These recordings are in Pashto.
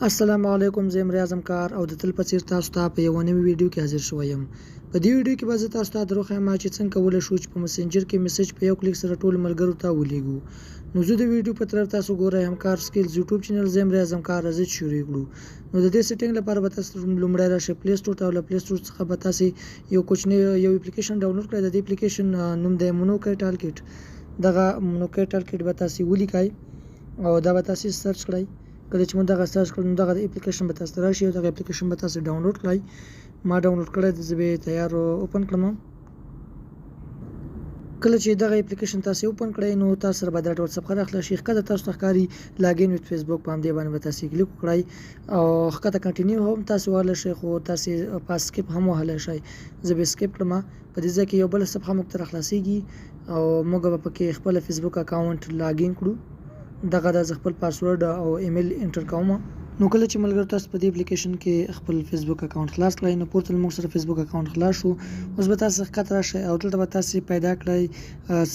السلام علیکم، زه یم ریاض کار او د تل په څیر تاسو ته په یو نوې ویډیو کې حاضر شوم. په دې ویډیو کې به زه تاسو ته دروخم چې څنګه کولای شو چې په میسنجر کې میسج په یو کلیک سره ټول ملګرو ته ولېږو. نو زه د ویډیو په طرف تاسو ګورئ همکار سکیلز یوټیوب چینل زه یم ریاض کار راځي شروع کړو. نو د دې سیټینګ لپاره به تاسو لومړی راشئ پلی سټور ته او له پلی سټور څخه به تاسو یو کوچنی اپلیکیشن ډاونلوډ کړئ. د دې اپلیکیشن نوم دی مونوکای ټالکټ. دغه مونوکای ټالکټ به تاسو ولیکئ او دا به تاسو سرچ کړئ. کله چې موږ دغه سرچ کړو نو دغه اپلیکیشن به تاسو راشي او دغه اپلیکیشن به تاسو ډاونلوډ کړئ. ما ډاونلوډ کړی دی، زه به تیار اوپن کړم. کله چې دغه اپلیکیشن تاسو اوپن کړئ نو تاسو سره به دا ډول صفحه راخلی شي. ښکته تاسو ته ښکاري لاګین وذ فیسبوک، په همدې باندې به تاسو کلیک وکړئ او ښکته کنټینیو هم تاسو وهلی شئ، خو تاسو په سکیپ هم وهلی شئ. زه به سکیپ کړم. په دې ځای کې یو بله صفحه موږ ته راخلاصیږي او موږ به پکې خپل فیسبوک اکاونټ لاګین کړو. دغه د خپل پاسورډ او ایمیل انټر کوم. نو کله چې ملګرو تاسو په دې اپلیکیشن کې خپل فیسبوک اکاونټ خلاص کړئ نو پورته موږ سره فیسبوک اکاونټ خلاص شو. اوس به تاسو ښکته راشئ او دلته به تاسو پیدا کړئ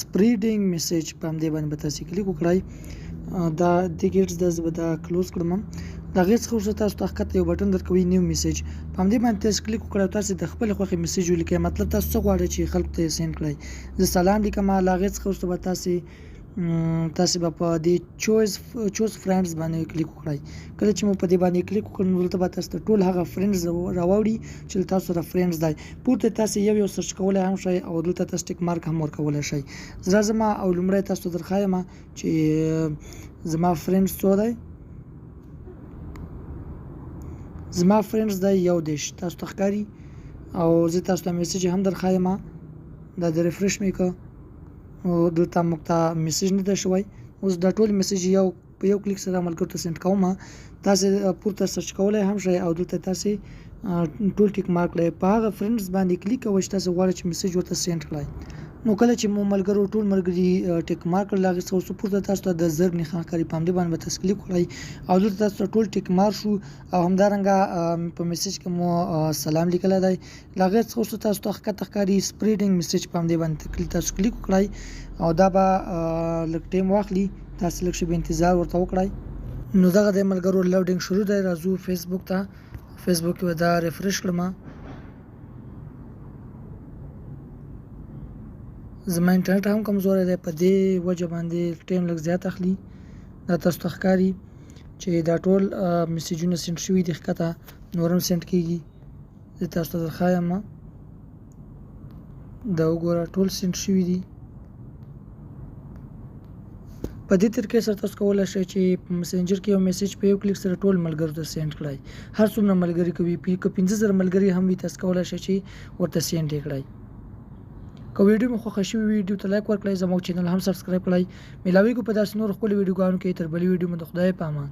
سپریډینګ میسج، په همدې باندې به تاسو کلیک وکړئ. دا د ګیټس د زه به دا کلوز کړم. د هغې څخه وروسته تاسو ته ښکته یو بټن درکوي نیو میسج، په همدې باندې تاسو کلیک وکړئ او تاسو د خپلې خوښې میسج ولیکئ. مطلب تاسو څه غواړئ چې خلکو ته یې سینډ کړئ. زه سلام لیکم. له هغې څخه وروسته به تاسو به په دې چوز فرینډز باندې کلیک وکړئ. کله چې مو په دې باندې کلیک وکړئ نو دلته به تاسو ته ټول هغه فرینډز راوړي چې تاسو سره فرینډز دی. پورته تاسو یو سرچ کولی هم شئ او دلته تاسو ټیک مارک هم ورکولی شئ. زه راځم او لومړی تاسو ته درښایم چې زما فرینډز څو دی. زما فرینډز دی 1 تاسو ته ښکاري او زه تاسو ته میسج هم درښایم. دا د ریفریش مې کړ او دلته موږ ته میسج نه دی شوی. اوس دا ټول میسج په یو کلیک سره ملګرو ته سینډ کوم. تاسو پورته سرچ کولی هم شئ او دلته تاسو ټول ټیک مارک کړئ. په هغه فرینډز باندې کلیک کوئ چې تاسو غواړئ چې میسج ورته سینډ کړئ. نو کله چې مو ملګرو ټول ملګري ټیک مارک کړل هغې څخه وروسته پورته تاسو ته د ضرب نښان ښکاري، په همدې باندې به تاسو کلیک وکړئ او دلته تاسو ته ټول ټیک مارک شو او همدارنګه په میسج کې مو سلام لیکلی دی. له هغې څخه وروسته تاسو ته ښکته ښکاري سپریډینګ میسج، په همدې باندې تاسو کلیک وکړئ او دا به لږ ټایم واخلي. تاسو لږ شیبه انتظار ورته وکړئ. نو دغه د ملګرو لوډینګ شروع دی. راځو فیسبوک ته. فیسبوک کې به دا ریفریش کړم. زما انټرنیټ هم کمزوری دی، په دې وجه باندې ټایم لږ زیات اخلي. دا تاسو ته ښکاري چې دا ټول میسیجونه سینډ شوي دي، ښکته نور هم سینډ کېږي. زه تاسو ته درښایم، دا وګوره ټول سینډ شوي دي. په دې طریقې سره تاسو کولی شئ چې په میسنجر کې یو میسج په یو کلیک سره ټول ملګرو ته سینډ کړئ. هر څومره ملګري کوي، که 50,000 ملګري هم وي تاسو کولی شئ چې ورته سینډ یې کړئ. که ویډیو مو خوښه شوي ویډیو ته لایک ورکړئ، زموږ چینل هم سبسکرایب کړئ. میلاویږو په داسې نور ښکلو ویډیوګانو کې. تر بلې ویډیو مو د خدای په امان.